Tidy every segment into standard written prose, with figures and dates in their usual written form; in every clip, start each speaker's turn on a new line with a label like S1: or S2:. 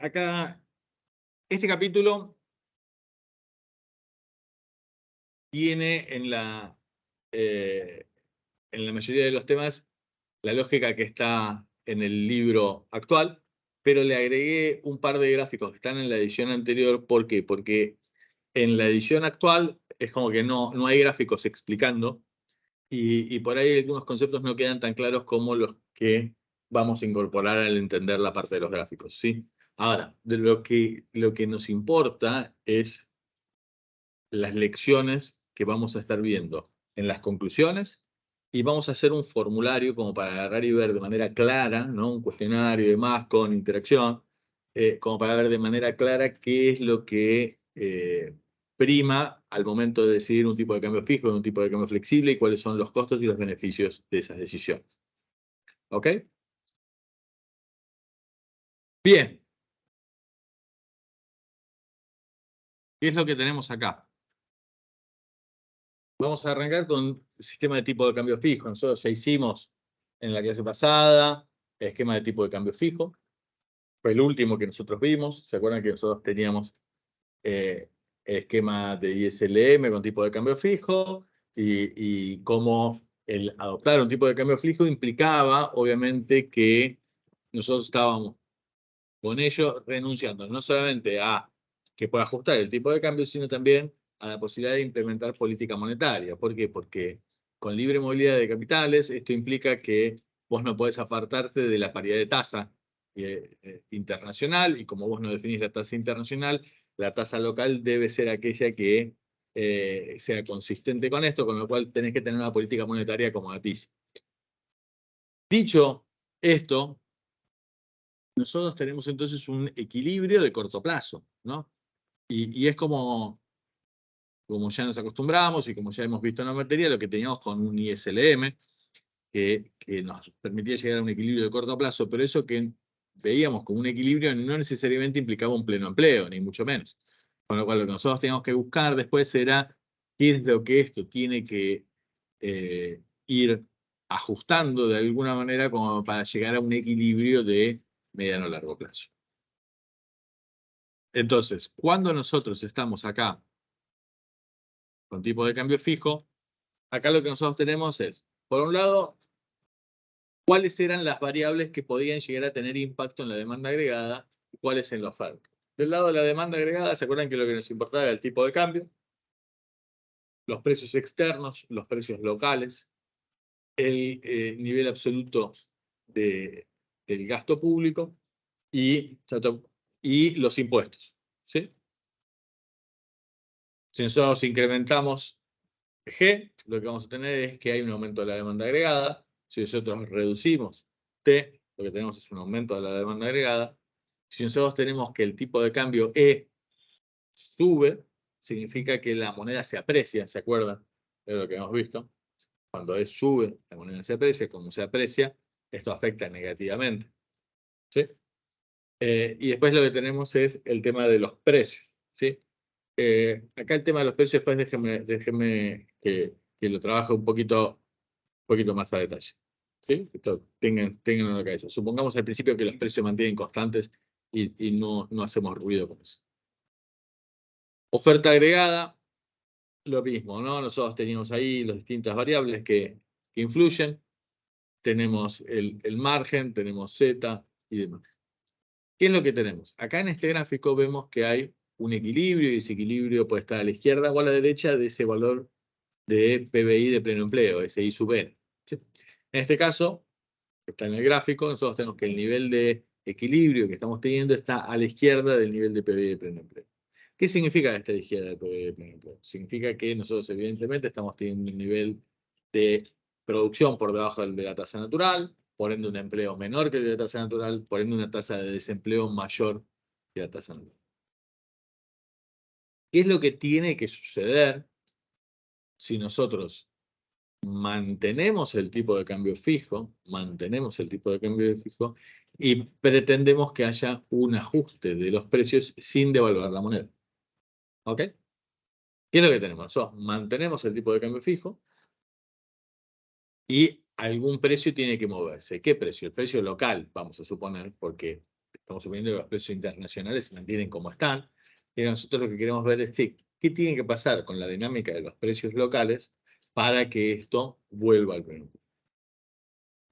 S1: Acá, este capítulo tiene en la mayoría de los temas la lógica que está en el libro actual, pero le agregué un par de gráficos que están en la edición anterior. ¿Por qué? Porque en la edición actual es como que no hay gráficos explicando y por ahí algunos conceptos no quedan tan claros como los que vamos a incorporar al entender la parte de los gráficos, ¿sí? Ahora, lo que nos importa es las lecciones que vamos a estar viendo en las conclusiones, y vamos a hacer un formulario como para agarrar y ver de manera clara, ¿no? Un cuestionario y demás con interacción, como para ver de manera clara qué es lo que prima al momento de decidir un tipo de cambio fijo, un tipo de cambio flexible, y cuáles son los costos y los beneficios de esas decisiones. ¿Ok? Bien. ¿Qué es lo que tenemos acá? Vamos a arrancar con el sistema de tipo de cambio fijo. Nosotros ya hicimos en la clase pasada el esquema de tipo de cambio fijo. Fue el último que nosotros vimos. ¿Se acuerdan que nosotros teníamos el esquema de ISLM con tipo de cambio fijo? Y cómo el adoptar un tipo de cambio fijo implicaba, obviamente, que nosotros estábamos con ello renunciando no solamente a que pueda ajustar el tipo de cambio, sino también a la posibilidad de implementar política monetaria. ¿Por qué? Porque con libre movilidad de capitales, esto implica que vos no podés apartarte de la paridad de tasa internacional, y como vos no definís la tasa internacional, la tasa local debe ser aquella que sea consistente con esto, con lo cual tenés que tener una política monetaria acomodaticia. Dicho esto, nosotros tenemos entonces un equilibrio de corto plazo, ¿no? Y es como ya nos acostumbramos y como ya hemos visto en la materia, lo que teníamos con un ISLM, que nos permitía llegar a un equilibrio de corto plazo, pero eso que veíamos como un equilibrio no necesariamente implicaba un pleno empleo, ni mucho menos. Con lo cual, lo que nosotros teníamos que buscar después era qué es lo que esto tiene que ir ajustando de alguna manera como para llegar a un equilibrio de mediano a largo plazo. Entonces, cuando nosotros estamos acá con tipo de cambio fijo, acá lo que nosotros tenemos es, por un lado, cuáles eran las variables que podían llegar a tener impacto en la demanda agregada y cuáles en la oferta. Del lado de la demanda agregada, ¿se acuerdan que lo que nos importaba era el tipo de cambio, los precios externos, los precios locales, el nivel absoluto del gasto público y los impuestos? ¿Sí? Si nosotros incrementamos G, lo que vamos a tener es que hay un aumento de la demanda agregada. Si nosotros reducimos T, lo que tenemos es un aumento de la demanda agregada. Si nosotros tenemos que el tipo de cambio E sube, significa que la moneda se aprecia, ¿se acuerdan? Es lo que hemos visto. Cuando E sube, la moneda se aprecia. Como se aprecia, esto afecta negativamente, ¿sí? Y después lo que tenemos es el tema de los precios, ¿sí? Acá el tema de los precios, después déjenme que lo trabaje un poquito más a detalle, ¿sí? Esto tengan en la cabeza. Supongamos al principio que los precios se mantienen constantes y no hacemos ruido con eso. Oferta agregada, lo mismo, ¿no? Nosotros teníamos ahí las distintas variables que influyen. Tenemos el margen, tenemos Z y demás. ¿Qué es lo que tenemos? Acá en este gráfico vemos que hay un equilibrio, y ese equilibrio puede estar a la izquierda o a la derecha de ese valor de PBI de pleno empleo, ese I sub N, ¿sí? En este caso, está en el gráfico, nosotros tenemos que el nivel de equilibrio que estamos teniendo está a la izquierda del nivel de PBI de pleno empleo. ¿Qué significa esta izquierda de PBI de pleno empleo? Significa que nosotros evidentemente estamos teniendo un nivel de producción por debajo de la tasa natural, por ende un empleo menor que la tasa natural, por ende una tasa de desempleo mayor que la tasa natural. ¿Qué es lo que tiene que suceder si nosotros mantenemos el tipo de cambio fijo, y pretendemos que haya un ajuste de los precios sin devaluar la moneda? ¿Ok? ¿Qué es lo que tenemos? Nosotros mantenemos el tipo de cambio fijo y algún precio tiene que moverse. ¿Qué precio? El precio local, vamos a suponer, porque estamos suponiendo que los precios internacionales se mantienen como están, y nosotros lo que queremos ver es, sí, ¿qué tiene que pasar con la dinámica de los precios locales para que esto vuelva al pleno?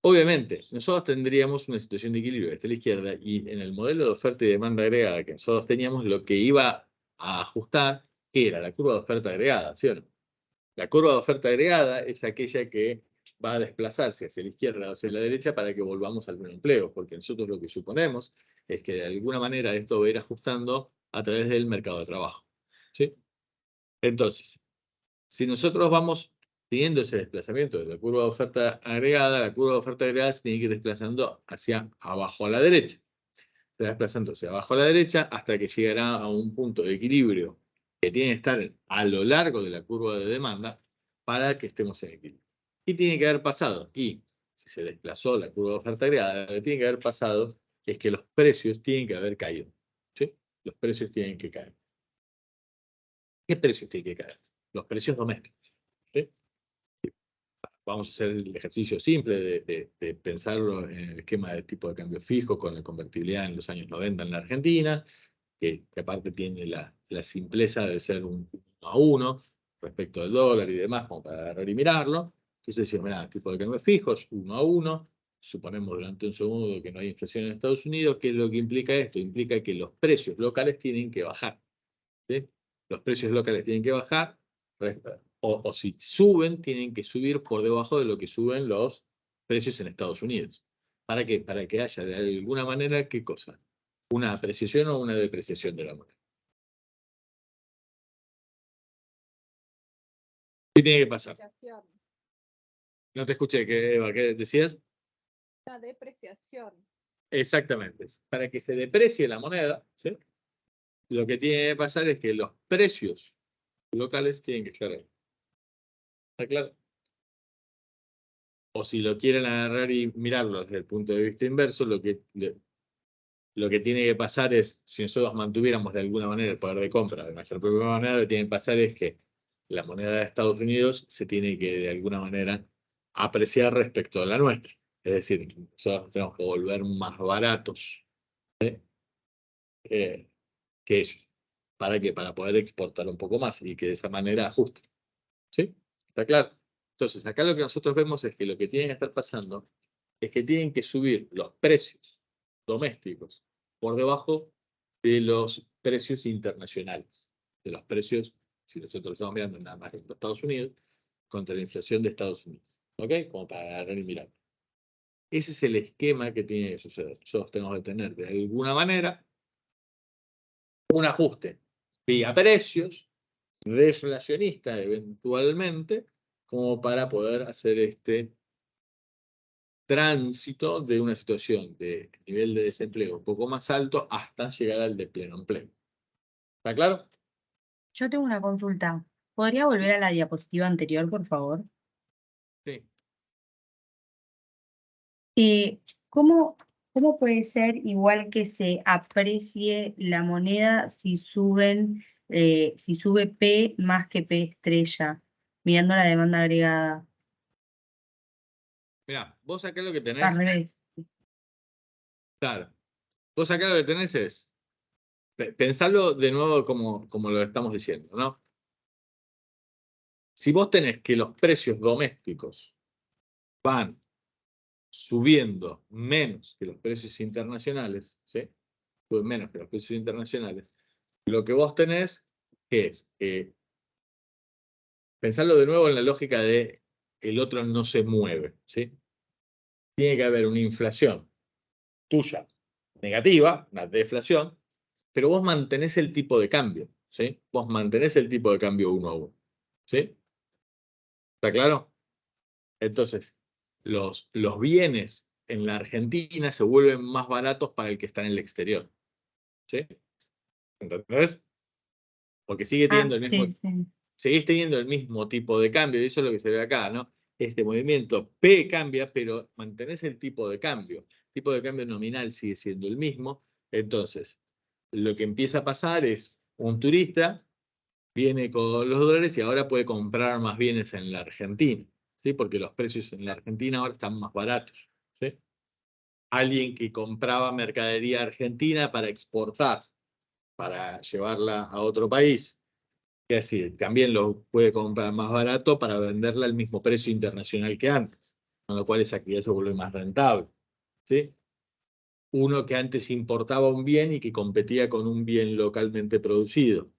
S1: Obviamente, nosotros tendríamos una situación de equilibrio desde la izquierda y en el modelo de oferta y demanda agregada que nosotros teníamos, lo que iba a ajustar era la curva de oferta agregada, ¿sí o no? La curva de oferta agregada es aquella que va a desplazarse hacia la izquierda o hacia la derecha para que volvamos al pleno empleo, porque nosotros lo que suponemos es que de alguna manera esto va a ir ajustando a través del mercado de trabajo, ¿sí? Entonces, si nosotros vamos teniendo ese desplazamiento de la curva de oferta agregada, la curva de oferta agregada se tiene que ir desplazando hacia abajo a la derecha. Se va desplazando hacia abajo a la derecha hasta que llegará a un punto de equilibrio que tiene que estar a lo largo de la curva de demanda para que estemos en equilibrio. ¿Qué tiene que haber pasado? Y si se desplazó la curva de oferta agregada, lo que tiene que haber pasado es que los precios tienen que haber caído, ¿sí? Los precios tienen que caer. ¿Qué precios tienen que caer? Los precios domésticos, ¿sí? Vamos a hacer el ejercicio simple de pensarlo en el esquema de tipo de cambio fijo con la convertibilidad en los años 90 en la Argentina, que aparte tiene la simpleza de ser un 1 a 1 respecto del dólar y demás, como para agarrar y mirarlo. Entonces decimos, mira, tipo de cambio fijos, 1 a 1. Suponemos durante un segundo que no hay inflación en Estados Unidos. ¿Qué es lo que implica esto? Implica que los precios locales tienen que bajar, ¿sí? Los precios locales tienen que bajar, o si suben, tienen que subir por debajo de lo que suben los precios en Estados Unidos. ¿Para qué? Para que haya de alguna manera, ¿qué cosa? Una apreciación o una depreciación de la moneda. ¿Qué tiene que pasar? No te escuché, Eva, ¿qué decías?
S2: La depreciación.
S1: Exactamente. Para que se deprecie la moneda, ¿sí? Lo que tiene que pasar es que los precios locales tienen que estar ahí. ¿Está claro? O si lo quieren agarrar y mirarlo desde el punto de vista inverso, lo que tiene que pasar es, si nosotros mantuviéramos de alguna manera el poder de compra de nuestra propia moneda, lo que tiene que pasar es que la moneda de Estados Unidos se tiene que de alguna manera apreciar respecto a la nuestra. Es decir, nosotros tenemos que volver más baratos que ellos. ¿Para qué? Para poder exportar un poco más y que de esa manera ajuste. ¿Sí? ¿Está claro? Entonces, acá lo que nosotros vemos es que lo que tiene que estar pasando es que tienen que subir los precios domésticos por debajo de los precios internacionales, de los precios, si nosotros estamos mirando nada más en los Estados Unidos, contra la inflación de Estados Unidos. ¿Ok? Como para agarrar y mirar. Ese es el esquema que tiene que suceder. Nosotros tenemos que tener de alguna manera un ajuste vía precios, deflacionista eventualmente, como para poder hacer este tránsito de una situación de nivel de desempleo un poco más alto hasta llegar al de pleno empleo. ¿Está claro?
S3: Yo tengo una consulta. ¿Podría volver a la diapositiva anterior, por favor?
S1: Sí.
S3: ¿Cómo, cómo puede ser igual que se aprecie la moneda si si sube P más que P estrella, mirando la demanda agregada?
S1: Mirá, vos acá lo que
S3: Al
S1: tenés,
S3: revés.
S1: claro, vos acá lo que tenés es, pensalo de nuevo como lo estamos diciendo, ¿no? Si vos tenés que los precios domésticos van subiendo menos que los precios internacionales, ¿sí? Suben menos que los precios internacionales, lo que vos tenés es, pensarlo de nuevo en la lógica de el otro no se mueve, ¿sí? Tiene que haber una inflación tuya negativa, una deflación, pero vos mantenés el tipo de cambio, ¿sí? Vos mantenés el tipo de cambio 1 a 1, ¿sí? ¿Está claro? Entonces, los bienes en la Argentina se vuelven más baratos para el que está en el exterior, ¿sí? ¿Entendés? Porque sigue
S3: Ah,
S1: teniendo el mismo,
S3: sí, sí.
S1: seguís teniendo el mismo tipo de cambio, y eso es lo que se ve acá, ¿no? Este movimiento P cambia, pero mantenés el tipo de cambio. El tipo de cambio nominal sigue siendo el mismo. Entonces, lo que empieza a pasar es un turista viene con los dólares y ahora puede comprar más bienes en la Argentina, ¿sí? Porque los precios en la Argentina ahora están más baratos, ¿sí? alguien que compraba mercadería argentina para exportar, para llevarla a otro país. Es decir, también lo puede comprar más barato para venderla al mismo precio internacional que antes, con lo cual esa actividad se vuelve más rentable. ¿Sí? Uno que antes importaba un bien y que competía con un bien localmente producido.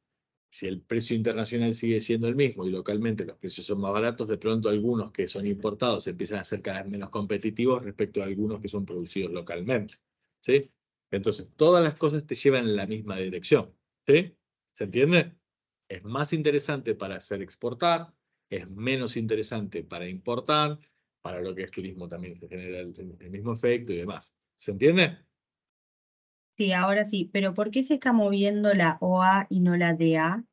S1: Si el precio internacional sigue siendo el mismo y localmente los precios son más baratos, de pronto algunos que son importados empiezan a ser cada vez menos competitivos respecto a algunos que son producidos localmente. ¿Sí? Entonces, todas las cosas te llevan en la misma dirección. ¿Sí? ¿Se entiende? Es más interesante para hacer exportar, es menos interesante para importar, para lo que es turismo también se genera el mismo efecto y demás. ¿Se entiende?
S3: Sí, ahora sí, pero ¿por qué se está moviendo la OA y no la DA?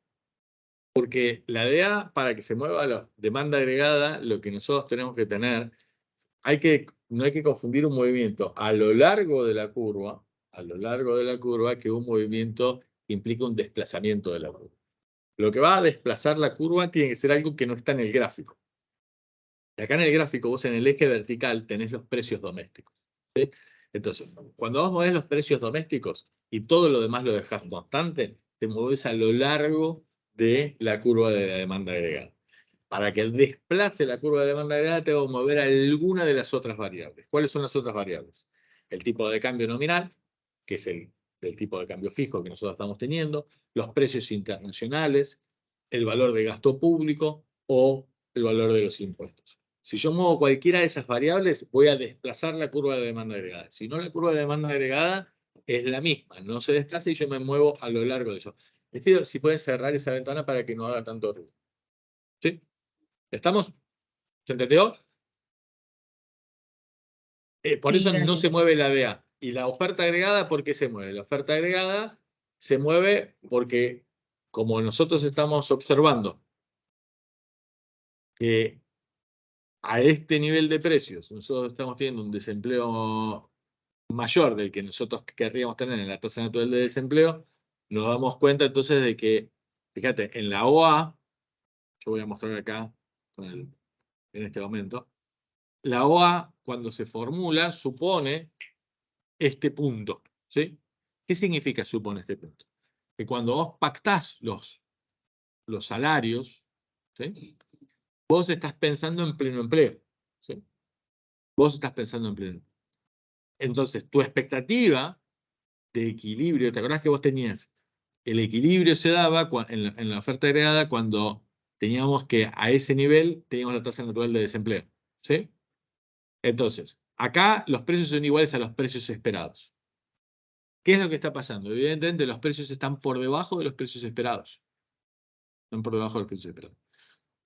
S1: Porque la DA, para que se mueva la demanda agregada, lo que nosotros tenemos que tener, no hay que confundir un movimiento a lo largo de la curva, que un movimiento implica un desplazamiento de la curva. Lo que va a desplazar la curva tiene que ser algo que no está en el gráfico. Y acá en el gráfico, vos en el eje vertical tenés los precios domésticos. ¿Sí? Entonces, cuando vos movés los precios domésticos y todo lo demás lo dejás constante, te movés a lo largo de la curva de la demanda agregada. Para que desplace la curva de demanda agregada, tengo que mover alguna de las otras variables. ¿Cuáles son las otras variables? El tipo de cambio nominal, que es el tipo de cambio fijo que nosotros estamos teniendo, los precios internacionales, el valor de gasto público o el valor de los impuestos. Si yo muevo cualquiera de esas variables, voy a desplazar la curva de demanda agregada. Si no, la curva de demanda agregada es la misma, no se desplaza y yo me muevo a lo largo de eso. Les pido si pueden cerrar esa ventana para que no haga tanto ruido. ¿Sí? ¿Estamos? ¿Se entendió? Por
S3: Sí,
S1: eso no se
S3: gracias.
S1: mueve la DA. Y la oferta agregada, ¿por qué se mueve? La oferta agregada se mueve porque, como nosotros estamos observando que a este nivel de precios nosotros estamos teniendo un desempleo mayor del que nosotros querríamos tener en la tasa natural de desempleo, nos damos cuenta entonces de que, fíjate, en la OA, yo voy a mostrar acá en este momento, la OA cuando se formula supone este punto, ¿sí? ¿Qué significa supone este punto? Que cuando vos pactás los salarios, ¿sí? Vos estás pensando en pleno empleo, ¿sí? Vos estás pensando en pleno. Entonces, tu expectativa de equilibrio, ¿te acordás que vos tenías? El equilibrio se daba en la oferta agregada cuando teníamos que a ese nivel teníamos la tasa natural de desempleo, ¿sí? Entonces, acá los precios son iguales a los precios esperados. ¿Qué es lo que está pasando? Evidentemente, los precios están por debajo de los precios esperados. Están por debajo de los precios esperados.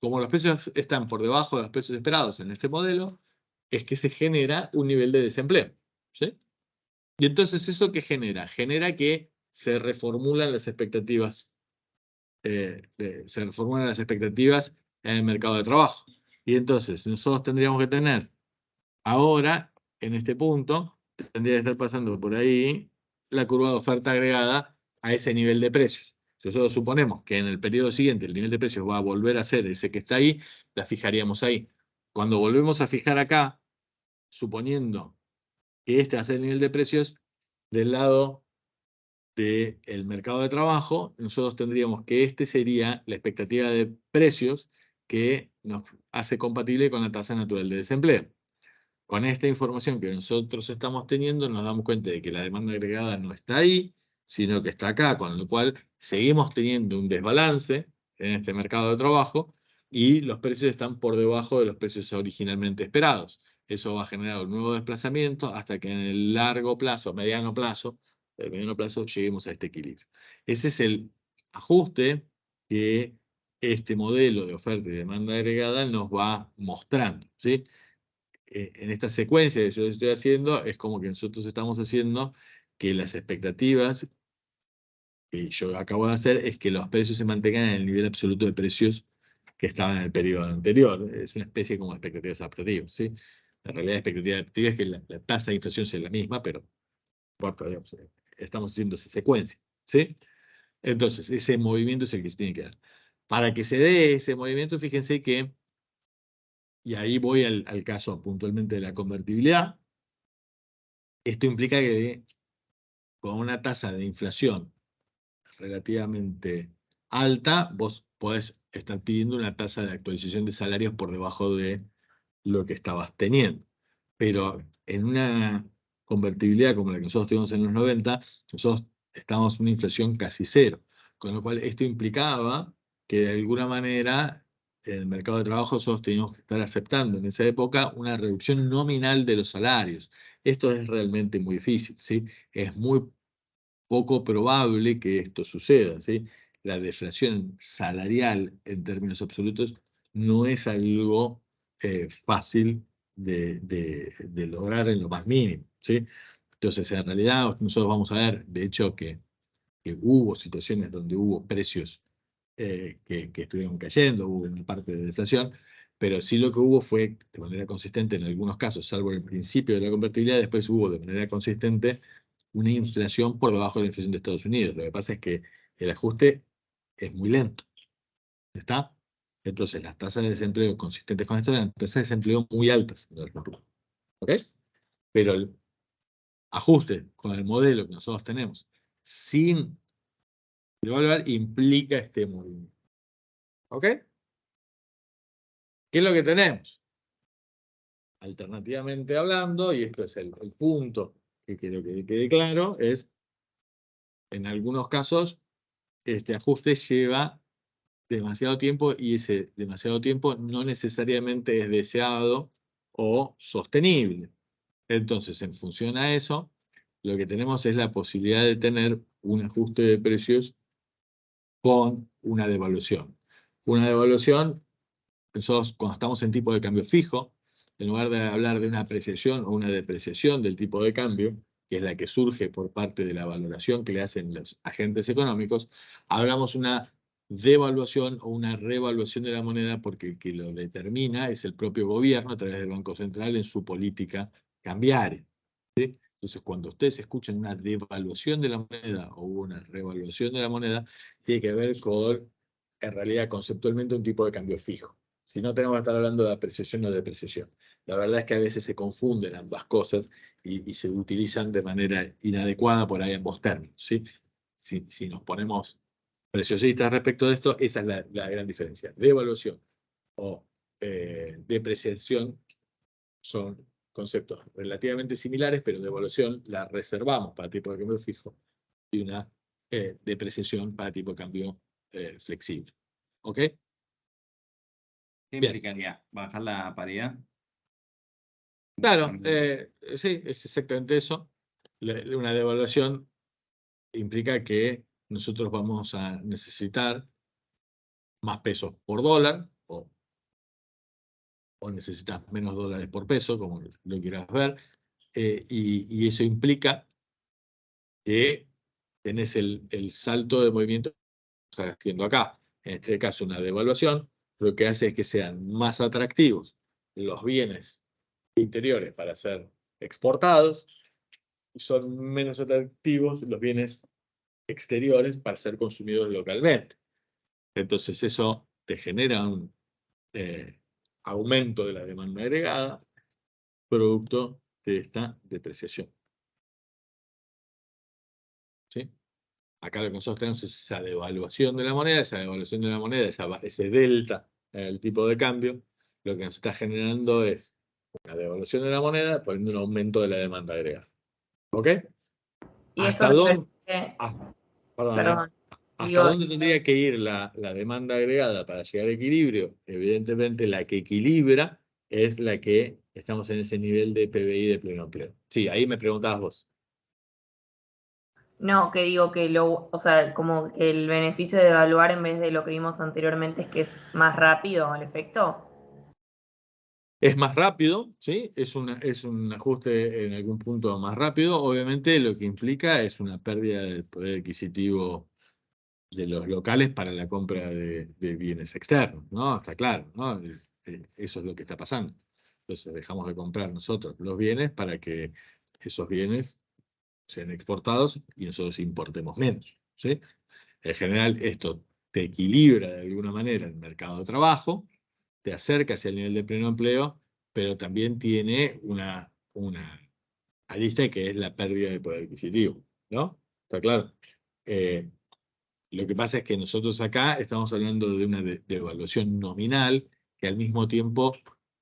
S1: Como los precios están por debajo de los precios esperados en este modelo, es que se genera un nivel de desempleo, ¿sí? Y entonces, ¿eso qué genera? Genera que se reformulan las expectativas, en el mercado de trabajo. Y entonces, nosotros tendríamos que tener ahora, en este punto, tendría que estar pasando por ahí la curva de oferta agregada a ese nivel de precios. Si nosotros suponemos que en el periodo siguiente el nivel de precios va a volver a ser ese que está ahí, la fijaríamos ahí. Cuando volvemos a fijar acá, suponiendo que este va a ser el nivel de precios, del lado del mercado de trabajo, nosotros tendríamos que este sería la expectativa de precios que nos hace compatible con la tasa natural de desempleo. Con esta información que nosotros estamos teniendo, nos damos cuenta de que la demanda agregada no está ahí, sino que está acá, con lo cual seguimos teniendo un desbalance en este mercado de trabajo y los precios están por debajo de los precios originalmente esperados. Eso va a generar un nuevo desplazamiento hasta que en el largo plazo, mediano plazo, lleguemos a este equilibrio. Ese es el ajuste que este modelo de oferta y demanda agregada nos va mostrando, ¿sí? En esta secuencia que yo estoy haciendo, es como que nosotros estamos haciendo que las expectativas que yo acabo de hacer es que los precios se mantengan en el nivel absoluto de precios que estaban en el periodo anterior. Es una especie como de expectativas adaptativas, ¿sí? La realidad de expectativa adaptativa es que la tasa de inflación sea la misma, pero importa, digamos, estamos haciendo esa secuencia, ¿sí? Entonces, ese movimiento es el que se tiene que dar. Para que se dé ese movimiento, fíjense que, y ahí voy al caso puntualmente de la convertibilidad, Esto implica que con una tasa de inflación relativamente alta, vos podés estar pidiendo una tasa de actualización de salarios por debajo de lo que estabas teniendo. Pero en una convertibilidad como la que nosotros tuvimos en los 90, nosotros estábamos en una inflación casi cero. Con lo cual esto implicaba que de alguna manera en el mercado de trabajo nosotros teníamos que estar aceptando en esa época una reducción nominal de los salarios. Esto es realmente muy difícil, ¿sí? Es muy poco probable que esto suceda, ¿sí? La deflación salarial en términos absolutos no es algo fácil de lograr en lo más mínimo, ¿sí? Entonces, en realidad, nosotros vamos a ver, de hecho, que hubo situaciones donde hubo precios que estuvieron cayendo, hubo una parte de deflación, pero sí lo que hubo fue de manera consistente en algunos casos, salvo el principio de la convertibilidad, después hubo de manera consistente una inflación por debajo de la inflación de Estados Unidos. Lo que pasa es que el ajuste es muy lento. ¿Está? Entonces, las tasas de desempleo consistentes con esto eran tasas de desempleo muy altas en el futuro. ¿Ok? Pero el ajuste con el modelo que nosotros tenemos sin devaluar implica este movimiento. ¿Ok? ¿Qué es lo que tenemos? Alternativamente hablando, y esto es el punto que quiero que quede claro, es en algunos casos este ajuste lleva demasiado tiempo y ese demasiado tiempo no necesariamente es deseado o sostenible. Entonces, en función a eso, lo que tenemos es la posibilidad de tener un ajuste de precios con una devaluación. Una devaluación, nosotros cuando estamos en tipo de cambio fijo, en lugar de hablar de una apreciación o una depreciación del tipo de cambio, que es la que surge por parte de la valoración que le hacen los agentes económicos, hablamos una devaluación o una revaluación de la moneda porque el que lo determina es el propio gobierno a través del Banco Central en su política cambiaria. ¿Sí? Entonces, cuando ustedes escuchan una devaluación de la moneda o una revaluación de la moneda, tiene que ver con, en realidad, conceptualmente un tipo de cambio fijo. Si no, tenemos que estar hablando de apreciación o depreciación. La verdad es que a veces se confunden ambas cosas y se utilizan de manera inadecuada por ahí ambos términos, ¿sí? Si nos ponemos preciosistas respecto de esto, esa es la gran diferencia. Devaluación o depreciación son conceptos relativamente similares, pero devaluación la reservamos para tipo de cambio fijo y una depreciación para tipo de cambio flexible. ¿Ok?
S4: ¿Qué
S1: Bien.
S4: implicaría? ¿Bajar la paridad?
S1: Claro, sí, es exactamente eso. Una devaluación implica que nosotros vamos a necesitar más pesos por dólar o necesitas menos dólares por peso, como lo quieras ver, y eso implica que tenés el salto de movimiento que estás haciendo acá. En este caso, una devaluación, lo que hace es que sean más atractivos los bienes interiores para ser exportados y son menos atractivos los bienes exteriores para ser consumidos localmente. Entonces eso te genera un aumento de la demanda agregada producto de esta depreciación. ¿Sí? Acá lo que nosotros tenemos es esa devaluación de la moneda, ese delta en el tipo de cambio, lo que nos está generando es una devaluación de la moneda poniendo un aumento de la demanda agregada. ¿Ok?
S5: Y esto
S1: ¿Hasta dónde?
S5: perdón,
S1: ¿Hasta
S5: digo,
S1: dónde tendría que ir la demanda agregada para llegar a equilibrio? Evidentemente, la que equilibra es la que estamos en ese nivel de PBI de pleno empleo. Sí, ahí me preguntabas vos.
S5: no, que digo que o sea, como que el beneficio de evaluar en vez de lo que vimos anteriormente es que es más rápido el efecto.
S1: Es más rápido, ¿sí? Es un ajuste en algún punto más rápido. Obviamente lo que implica es una pérdida del poder adquisitivo de los locales para la compra de bienes externos, ¿no? Está claro, ¿no? Eso es lo que está pasando. Entonces dejamos de comprar nosotros los bienes para que esos bienes sean exportados y nosotros importemos menos, ¿sí? En general esto te equilibra de alguna manera el mercado de trabajo, te acerca hacia el nivel de pleno empleo, pero también tiene una arista, que es la pérdida de poder adquisitivo, ¿no? ¿Está claro? Lo que pasa es que nosotros acá estamos hablando de una devaluación nominal que al mismo tiempo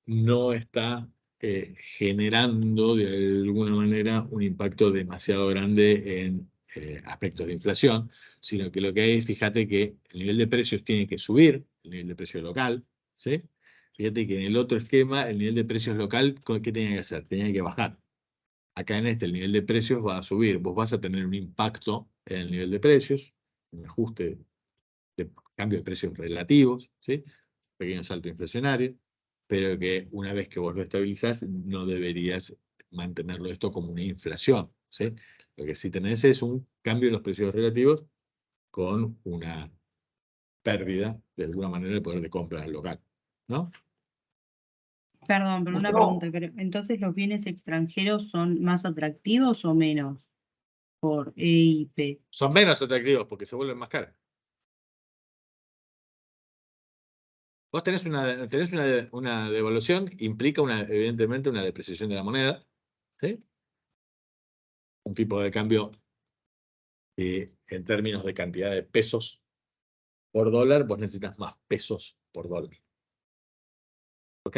S1: no está generando de alguna manera un impacto demasiado grande en aspectos de inflación, sino que lo que hay es, fíjate que el nivel de precios tiene que subir, el nivel de precio local, ¿sí? Fíjate que en el otro esquema, el nivel de precios local, ¿qué tenía que hacer? Tenía que bajar. Acá en este, el nivel de precios va a subir. Vos vas a tener un impacto en el nivel de precios, un ajuste de cambio de precios relativos, ¿sí? Pequeño salto inflacionario, pero que una vez que vos lo estabilizás, no deberías mantenerlo esto como una inflación, ¿sí? Lo que sí tenés es un cambio en los precios relativos con una pérdida, de alguna manera, del poder de compra local, ¿no?
S3: Perdón, pero una
S6: Gustavo.
S3: pregunta. Entonces, ¿los bienes extranjeros son más atractivos o menos por EIP?
S1: Son menos atractivos porque se vuelven más caros. Vos tenés una devaluación, implica evidentemente una depreciación de la moneda, ¿sí? Un tipo de cambio en términos de cantidad de pesos por dólar, vos necesitas más pesos por dólar. ¿Ok?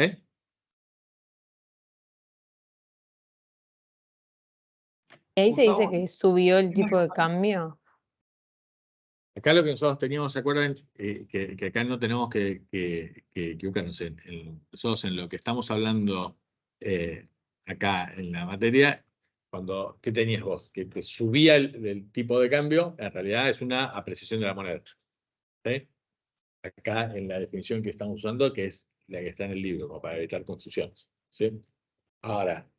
S2: Y ahí se dice
S6: Gustavo,
S2: que subió el tipo de cambio.
S1: Acá lo que nosotros teníamos, ¿se acuerdan? Que acá no tenemos que equivocarnos. Nosotros en lo que estamos hablando acá en la materia, ¿qué tenías vos? Que subía el tipo de cambio, en realidad es una apreciación de la moneda. ¿Sí? Acá en la definición que estamos usando, que es la que está en el libro, como para evitar confusiones. ¿Sí? Ahora,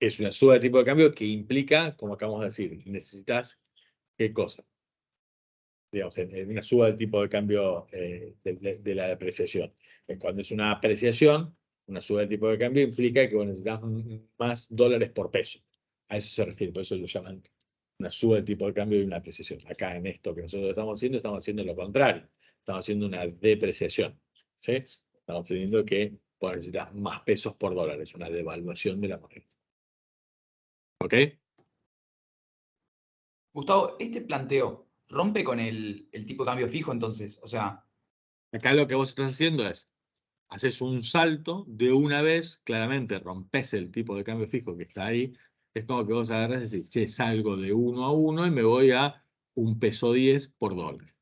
S1: es una suba de tipo de cambio que implica, como acabamos de decir, necesitas ¿qué cosa? Digamos, en una suba del tipo de cambio de la depreciación. Cuando es una apreciación, una suba del tipo de cambio implica que vos necesitas más dólares por peso. A eso se refiere, por eso lo llaman una suba del tipo de cambio de una apreciación. Acá en esto que nosotros estamos haciendo lo contrario. Estamos haciendo una depreciación. ¿Sí? Estamos diciendo que vos necesitas más pesos por dólares, una devaluación de la moneda. ¿Ok?
S6: Gustavo, este planteo rompe con el tipo de cambio fijo entonces. O sea,
S1: Acá lo que vos estás haciendo es haces un salto de una vez, claramente rompes el tipo de cambio fijo que está ahí. Es como que vos agarrás y decís, che, salgo de 1 a 1 y me voy a $1.10 por dólar.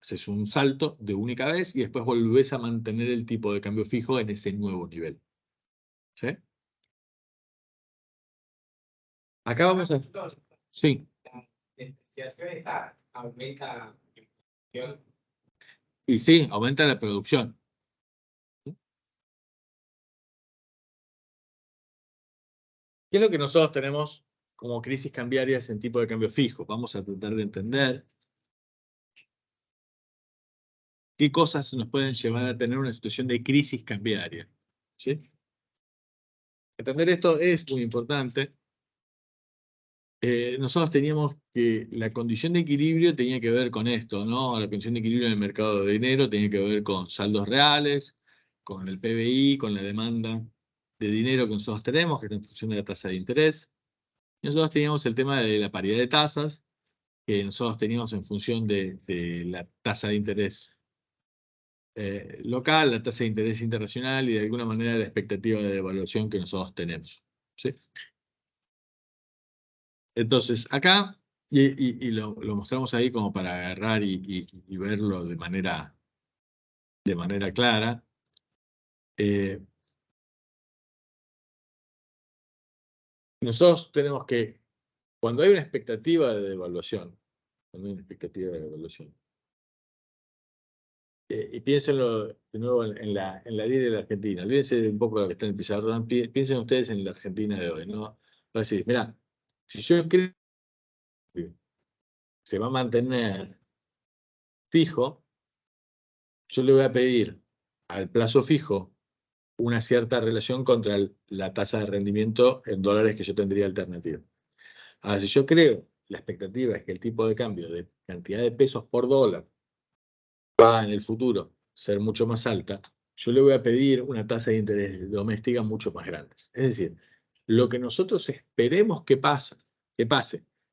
S1: Haces un salto de única vez y después volvés a mantener el tipo de cambio fijo en ese nuevo nivel. ¿Sí? Acá vamos a... Sí. Y sí, aumenta la producción. ¿Qué es lo que nosotros tenemos como crisis cambiarias en tipo de cambio fijo? Vamos a tratar de entender qué cosas nos pueden llevar a tener una situación de crisis cambiaria. ¿Sí? Entender esto es muy importante. Nosotros teníamos que la condición de equilibrio tenía que ver con esto, ¿no? La condición de equilibrio en el mercado de dinero tenía que ver con saldos reales, con el PBI, con la demanda de dinero que nosotros tenemos, que está en función de la tasa de interés. Y nosotros teníamos el tema de la paridad de tasas, que nosotros teníamos en función de la tasa de interés local, la tasa de interés internacional y de alguna manera la expectativa de devaluación que nosotros tenemos. ¿Sí? Entonces, acá, y lo mostramos ahí como para agarrar y verlo de manera clara. Nosotros tenemos que, cuando hay una expectativa de devaluación, y piénsenlo de nuevo en la DIR de la Argentina, olvídense un poco de lo que está en el pizarrón, piensen ustedes en la Argentina de hoy, ¿no? Va a decir, mirá, si yo creo que se va a mantener fijo, yo le voy a pedir al plazo fijo una cierta relación contra la tasa de rendimiento en dólares que yo tendría alternativa. Ahora, si yo creo, la expectativa es que el tipo de cambio de cantidad de pesos por dólar va en el futuro ser mucho más alta, yo le voy a pedir una tasa de interés doméstica mucho más grande. Es decir, Lo que nosotros esperemos que pase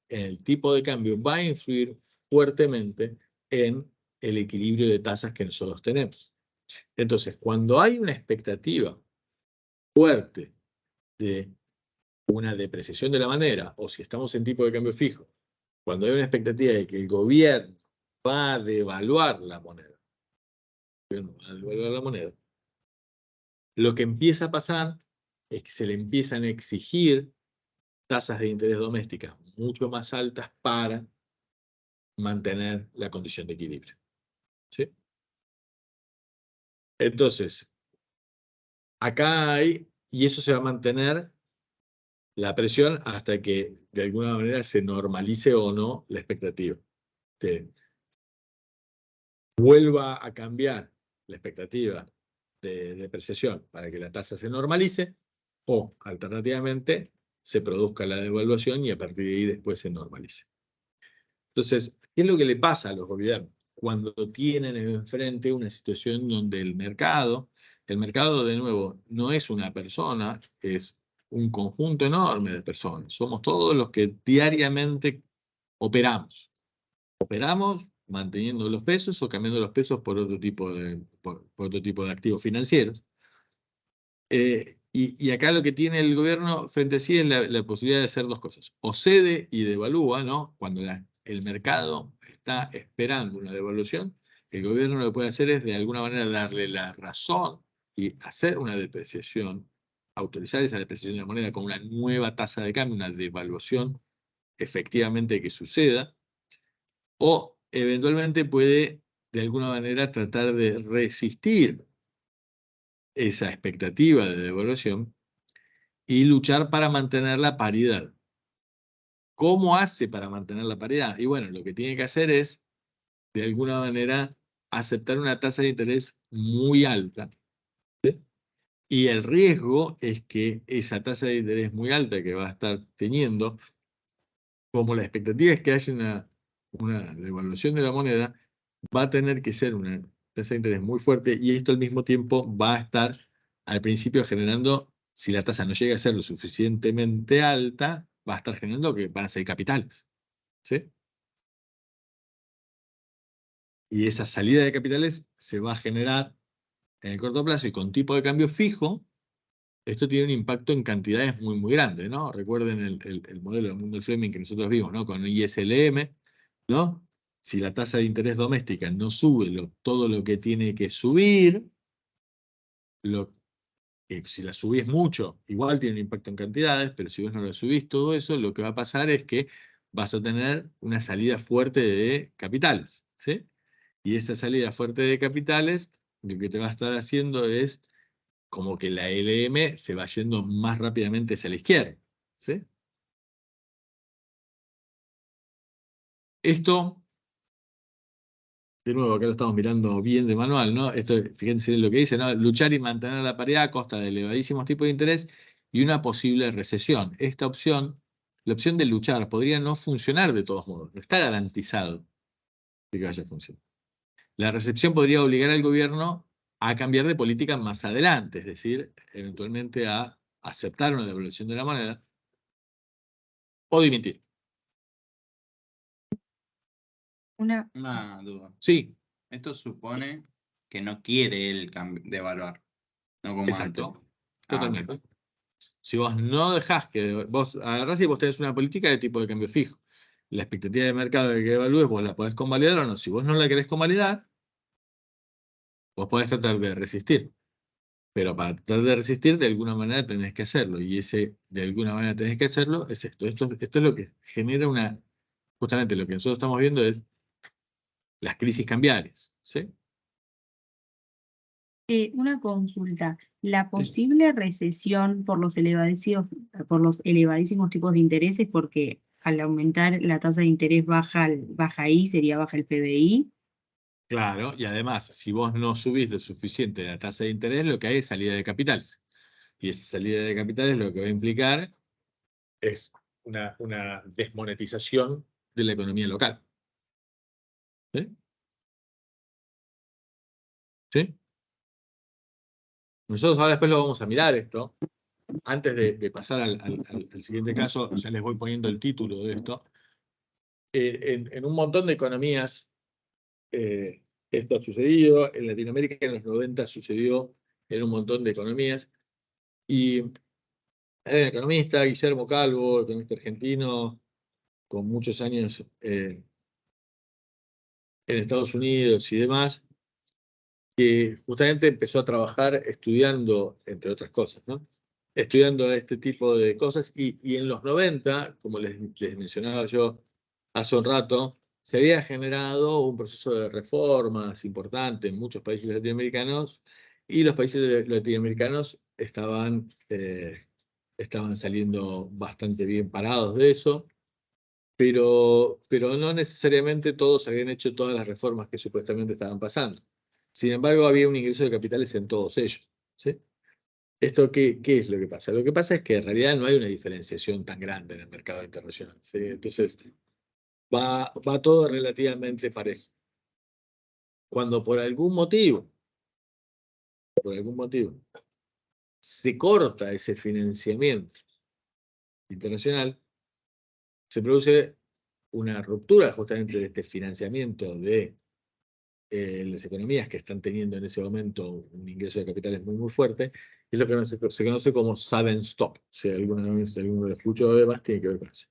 S1: en el tipo de cambio va a influir fuertemente en el equilibrio de tasas que nosotros tenemos. Entonces, cuando hay una expectativa fuerte de una depreciación de la moneda, o si estamos en tipo de cambio fijo, cuando hay una expectativa de que el gobierno va a devaluar la moneda, lo que empieza a pasar es que se le empiezan a exigir tasas de interés domésticas mucho más altas para mantener la condición de equilibrio. ¿Sí? Entonces, acá hay, y eso se va a mantener la presión hasta que de alguna manera se normalice o no la expectativa. Vuelva a cambiar la expectativa de depreciación para que la tasa se normalice, o alternativamente se produzca la devaluación y a partir de ahí después se normalice. Entonces, ¿qué es lo que le pasa a los gobiernos cuando tienen enfrente una situación donde el mercado de nuevo no es una persona, es un conjunto enorme de personas? Somos todos los que diariamente operamos manteniendo los pesos o cambiando los pesos por otro tipo de activos financieros. Y acá lo que tiene el gobierno frente a sí es la posibilidad de hacer dos cosas. O cede y devalúa, ¿no? Cuando el mercado está esperando una devaluación, el gobierno lo que puede hacer es de alguna manera darle la razón y hacer una depreciación, autorizar esa depreciación de la moneda con una nueva tasa de cambio, una devaluación efectivamente que suceda, o eventualmente puede de alguna manera tratar de resistir esa expectativa de devaluación y luchar para mantener la paridad. ¿Cómo hace para mantener la paridad? Y bueno, lo que tiene que hacer es, de alguna manera, aceptar una tasa de interés muy alta. ¿Sí? Y el riesgo es que esa tasa de interés muy alta que va a estar teniendo, como la expectativa es que haya una devaluación de la moneda, va a tener que ser una tasa de interés muy fuerte, y esto al mismo tiempo va a estar al principio generando, si la tasa no llega a ser lo suficientemente alta, va a estar generando que van a ser capitales. ¿Sí? Y esa salida de capitales se va a generar en el corto plazo y con tipo de cambio fijo. Esto tiene un impacto en cantidades muy, muy grandes, ¿no? Recuerden el modelo del mundo del Fleming que nosotros vimos, ¿no? Con ISLM, ¿no? Si la tasa de interés doméstica no sube todo lo que tiene que subir, si la subís mucho, igual tiene un impacto en cantidades, pero si vos no la subís todo eso, lo que va a pasar es que vas a tener una salida fuerte de capitales, ¿sí? Y esa salida fuerte de capitales, lo que te va a estar haciendo es como que la LM se va yendo más rápidamente hacia la izquierda, ¿sí? Esto, de nuevo, acá lo estamos mirando bien de manual, ¿no? Esto, fíjense lo que dice, ¿no? Luchar y mantener la paridad a costa de elevadísimos tipos de interés y una posible recesión. Esta opción, la opción de luchar, podría no funcionar de todos modos, no está garantizado que vaya a funcionar. La recesión podría obligar al gobierno a cambiar de política más adelante, es decir, eventualmente a aceptar una devaluación de la moneda o dimitir.
S3: Una,
S4: Una duda.
S1: Sí,
S4: Esto supone que no quiere el cambio de evaluar, no como antes.
S1: exacto,
S4: Ah, ok.
S1: totalmente. Si vos no dejás que vos agarrás y vos tenés una política de tipo de cambio fijo, la expectativa de mercado de que evalúes, vos la podés convalidar o no. Si vos no la querés convalidar, vos podés tratar de resistir. Pero para tratar de resistir, de alguna manera tenés que hacerlo. Y ese, de alguna manera tenés que hacerlo, es esto. Esto es lo que genera justamente lo que nosotros estamos viendo es las crisis cambiarias. ¿Sí?
S3: una consulta. La
S1: Sí.
S3: posible recesión por los elevadísimos tipos de intereses, porque al aumentar la tasa de interés baja ahí, sería baja el PBI.
S1: Claro, y además, si vos no subís lo suficiente la tasa de interés, lo que hay es salida de capitales. Y esa salida de capitales lo que va a implicar es una desmonetización de la economía local. ¿Sí? ¿Sí? Nosotros ahora después lo vamos a mirar esto, antes de pasar al siguiente caso, ya les voy poniendo el título de esto. En un montón de economías esto ha sucedido. En Latinoamérica en los 90 sucedió en un montón de economías. Y hay un economista, Guillermo Calvo, economista argentino, con muchos años en Estados Unidos y demás, que justamente empezó a trabajar estudiando, entre otras cosas, ¿no? Estudiando este tipo de cosas. Y en los 90, como les mencionaba yo hace un rato, se había generado un proceso de reformas importante en muchos países latinoamericanos, y los países latinoamericanos estaban saliendo bastante bien parados de eso, pero no necesariamente todos habían hecho todas las reformas que supuestamente estaban pasando. Sin embargo, había un ingreso de capitales en todos ellos, ¿sí? ¿Esto qué es lo que pasa? Lo que pasa es que en realidad no hay una diferenciación tan grande en el mercado internacional, ¿sí? Entonces, va todo relativamente parejo. Cuando por algún motivo, se corta ese financiamiento internacional, se produce una ruptura justamente de este financiamiento de las economías que están teniendo en ese momento un ingreso de capitales muy, muy fuerte. Es lo que se conoce como sudden stop. Si alguna vez alguno lo escuchó, además tiene que ver con eso.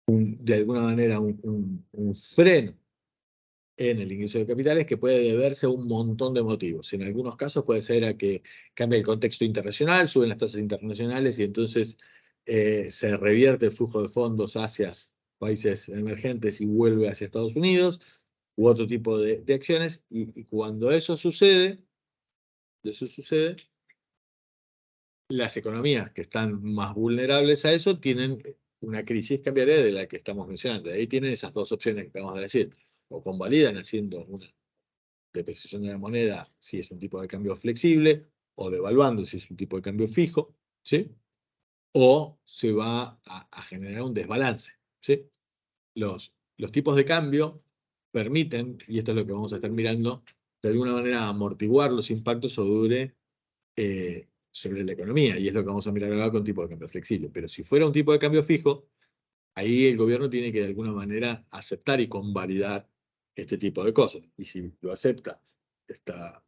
S1: De alguna manera, un freno en el ingreso de capitales que puede deberse a un montón de motivos. En algunos casos puede ser a que cambia el contexto internacional, suben las tasas internacionales y entonces se revierte el flujo de fondos hacia países emergentes y vuelve hacia Estados Unidos, u otro tipo de acciones. Y cuando eso sucede, las economías que están más vulnerables a eso tienen una crisis cambiaria de la que estamos mencionando. Ahí tienen esas dos opciones que acabamos de decir. O convalidan haciendo una depreciación de la moneda si es un tipo de cambio flexible, o devaluando si es un tipo de cambio fijo, ¿sí? O se va a generar un desbalance, ¿sí? Los tipos de cambio permiten, y esto es lo que vamos a estar mirando, de alguna manera amortiguar los impactos sobre la economía, y es lo que vamos a mirar ahora con tipo de cambio flexible. Pero si fuera un tipo de cambio fijo, ahí el gobierno tiene que de alguna manera aceptar y convalidar este tipo de cosas. Y si lo acepta,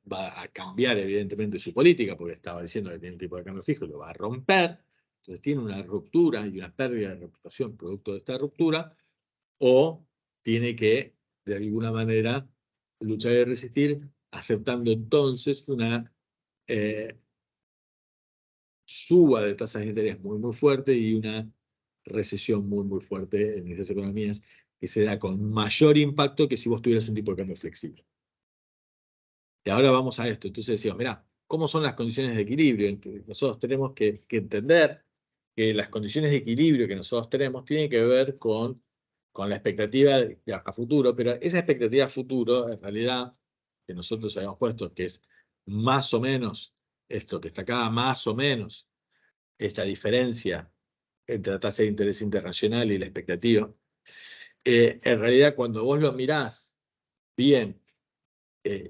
S1: va a cambiar evidentemente su política, porque estaba diciendo que tiene un tipo de cambio fijo y lo va a romper. Entonces tiene una ruptura y una pérdida de reputación producto de esta ruptura, o tiene que, de alguna manera, luchar y resistir, aceptando entonces una suba de tasas de interés muy, muy fuerte y una recesión muy, muy fuerte en esas economías, que se da con mayor impacto que si vos tuvieras un tipo de cambio flexible. Y ahora vamos a esto. Entonces decimos, mirá, ¿cómo son las condiciones de equilibrio? Nosotros tenemos que entender que las condiciones de equilibrio que nosotros tenemos tienen que ver con la expectativa de acá futuro, pero esa expectativa futuro, en realidad, que nosotros habíamos puesto, que es más o menos esto que está acá, más o menos esta diferencia entre la tasa de interés internacional y la expectativa, en realidad cuando vos lo mirás bien,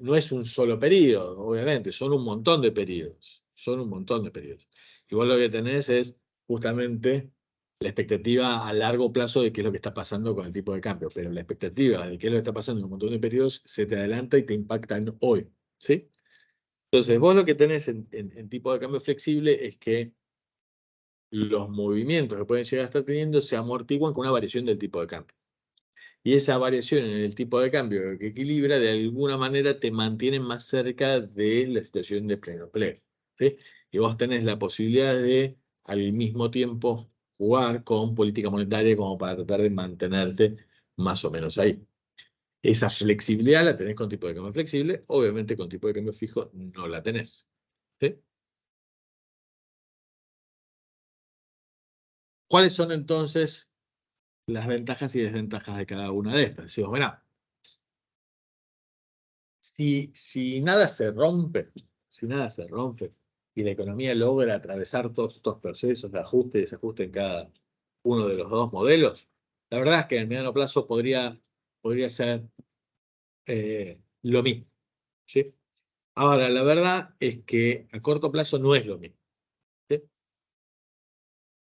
S1: no es un solo periodo, obviamente, son un montón de periodos, son un montón de periodos. Y vos lo que tenés es justamente la expectativa a largo plazo de qué es lo que está pasando con el tipo de cambio, pero la expectativa de qué es lo que está pasando en un montón de periodos se te adelanta y te impacta en hoy, ¿sí? Entonces, vos lo que tenés en tipo de cambio flexible es que los movimientos que pueden llegar a estar teniendo se amortiguan con una variación del tipo de cambio. Y esa variación en el tipo de cambio que equilibra, de alguna manera te mantiene más cerca de la situación de pleno empleo, ¿sí? Y vos tenés la posibilidad de, al mismo tiempo, jugar con política monetaria como para tratar de mantenerte más o menos ahí. Esa flexibilidad la tenés con tipo de cambio flexible, obviamente con tipo de cambio fijo no la tenés, ¿sí? ¿Cuáles son entonces las ventajas y desventajas de cada una de estas? Decimos, mirá, si nada se rompe, y la economía logra atravesar todos estos procesos de ajuste y desajuste en cada uno de los dos modelos, la verdad es que en el mediano plazo podría ser lo mismo, ¿sí? Ahora, la verdad es que a corto plazo no es lo mismo, ¿sí?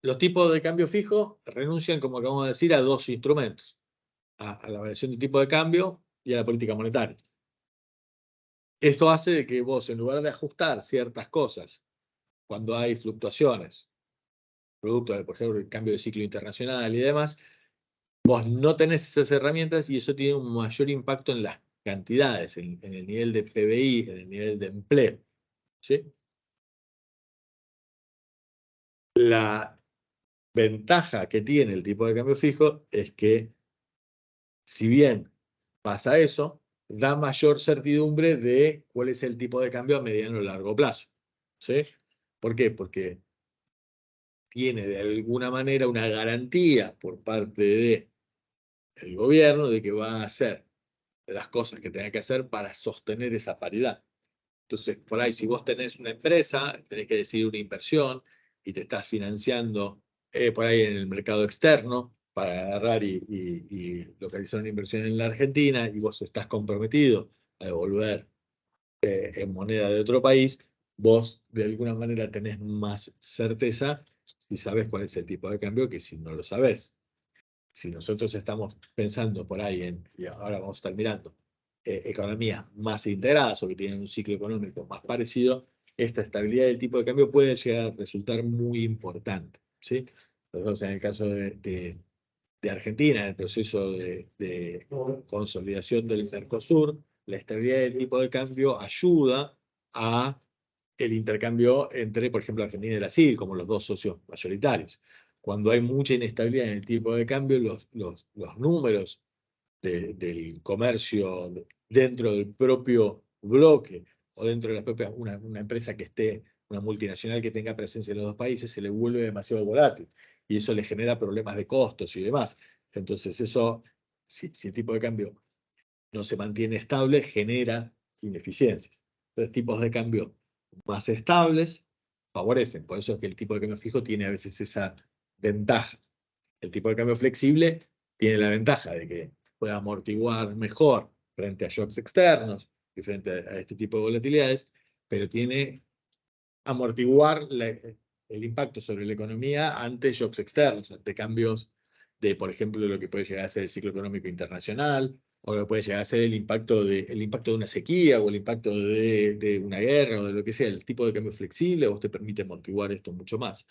S1: los tipos de cambio fijo renuncian, como acabamos de decir, a dos instrumentos, a la variación de tipo de cambio y a la política monetaria. Esto hace de que vos, en lugar de ajustar ciertas cosas cuando hay fluctuaciones, producto de, por ejemplo, el cambio de ciclo internacional y demás, vos no tenés esas herramientas y eso tiene un mayor impacto en las cantidades, en el nivel de PBI, en el nivel de empleo. ¿Sí? La ventaja que tiene el tipo de cambio fijo es que, si bien pasa eso, da mayor certidumbre de cuál es el tipo de cambio a mediano o largo plazo. ¿Sí? ¿Por qué? Porque tiene de alguna manera una garantía por parte del gobierno de que va a hacer las cosas que tenga que hacer para sostener esa paridad. Entonces, por ahí, si vos tenés una empresa, tenés que decidir una inversión y te estás financiando por ahí en el mercado externo para agarrar y localizar una inversión en la Argentina y vos estás comprometido a devolver en moneda de otro país, vos de alguna manera tenés más certeza si sabés cuál es el tipo de cambio que si no lo sabés. Si nosotros estamos pensando por ahí y ahora vamos a estar mirando, economías más integradas o que tienen un ciclo económico más parecido, esta estabilidad del tipo de cambio puede llegar a resultar muy importante. ¿Sí? Entonces, en el caso de Argentina, en el proceso de consolidación del Mercosur, la estabilidad del tipo de cambio ayuda a el intercambio entre, por ejemplo, Argentina y Brasil, como los dos socios mayoritarios. Cuando hay mucha inestabilidad en el tipo de cambio, los números del comercio dentro del propio bloque o dentro de la propia, una empresa que esté, una multinacional que tenga presencia en los dos países, se le vuelve demasiado volátil y eso le genera problemas de costos y demás. Entonces eso, si el tipo de cambio no se mantiene estable, genera ineficiencias. Entonces, tipos de cambio más estables favorecen. Por eso es que el tipo de cambio fijo tiene a veces esa ventaja. El tipo de cambio flexible tiene la ventaja de que puede amortiguar mejor frente a shocks externos y frente a este tipo de volatilidades, pero tiene amortiguar el impacto sobre la economía ante shocks externos, ante cambios de, por ejemplo, lo que puede llegar a ser el ciclo económico internacional, o lo que puede llegar a ser el impacto de una sequía, o el impacto de una guerra, o de lo que sea. El tipo de cambio flexible vos te permite amortiguar esto mucho más.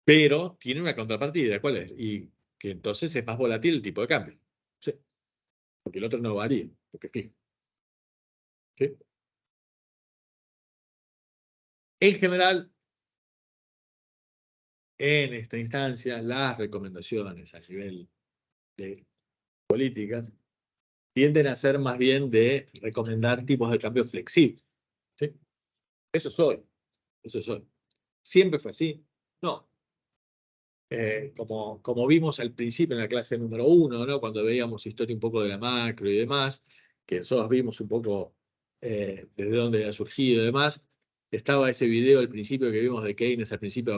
S1: Pero tiene una contrapartida, ¿cuál es? Y que entonces es más volátil el tipo de cambio. ¿Sí? Porque el otro no varía, porque es fijo. ¿Sí? En general, en esta instancia, las recomendaciones a nivel de políticas tienden a ser más bien de recomendar tipos de cambio flexibles. ¿Sí? Eso soy. Eso soy. ¿Siempre fue así? No. Como vimos al principio en la clase número 1, ¿no? Cuando veíamos historia un poco de la macro y demás, que nosotros vimos un poco desde dónde había surgido y demás, estaba ese video al principio que vimos de Keynes al principio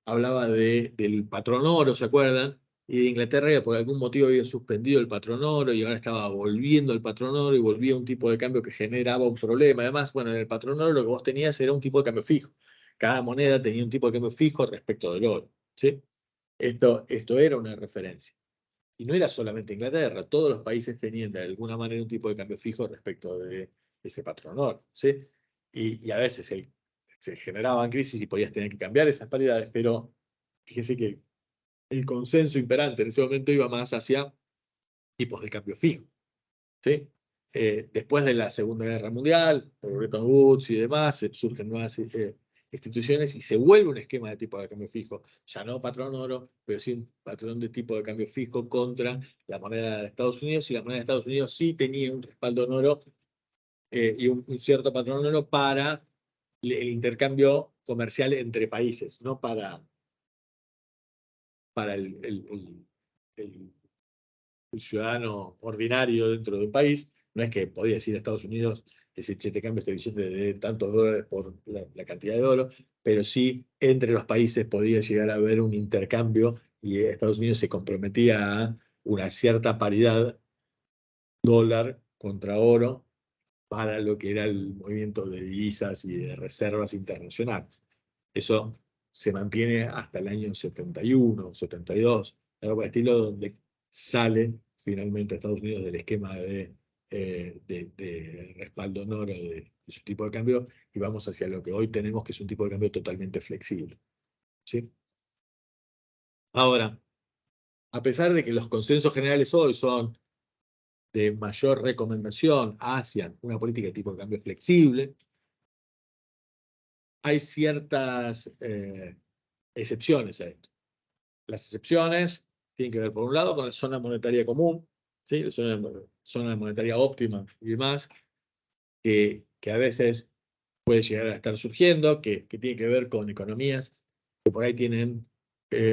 S1: hablaba del patrón oro, ¿se acuerdan? Y de Inglaterra que por algún motivo había suspendido el patrón oro y ahora estaba volviendo el patrón oro y volvía un tipo de cambio que generaba un problema. Además, bueno, en el patrón oro lo que vos tenías era un tipo de cambio fijo. Cada moneda tenía un tipo de cambio fijo respecto del oro. ¿Sí? Esto era una referencia. Y no era solamente Inglaterra, todos los países tenían de alguna manera un tipo de cambio fijo respecto de ese patrón oro. ¿Sí? Y a veces se generaban crisis y podías tener que cambiar esas paridades, pero fíjese que el consenso imperante en ese momento iba más hacia tipos de cambio fijo. ¿Sí? Después de la Segunda Guerra Mundial, por Bretton Woods y demás, surgen nuevas instituciones y se vuelve un esquema de tipo de cambio fijo, ya no patrón oro, pero sí un patrón de tipo de cambio fijo contra la moneda de Estados Unidos, y la moneda de Estados Unidos sí tenía un respaldo en oro y un cierto patrón en oro para el intercambio comercial entre países, no para el ciudadano ordinario dentro de un país. No es que podías ir a Estados Unidos y decir, che, te cambio esta visión de tantos dólares por la cantidad de oro, pero sí entre los países podía llegar a haber un intercambio y Estados Unidos se comprometía a una cierta paridad dólar contra oro para lo que era el movimiento de divisas y de reservas internacionales. Eso se mantiene hasta el año 71, 72, algo por el estilo, donde sale finalmente Estados Unidos del esquema de respaldo en oro de su tipo de cambio y vamos hacia lo que hoy tenemos, que es un tipo de cambio totalmente flexible. ¿Sí? Ahora, a pesar de que los consensos generales hoy son de mayor recomendación hacia una política de tipo de cambio flexible, hay ciertas excepciones a esto. Las excepciones tienen que ver, por un lado, con la zona monetaria común, ¿sí? La zona monetaria óptima y demás, que a veces puede llegar a estar surgiendo, que tiene que ver con economías que por ahí tienen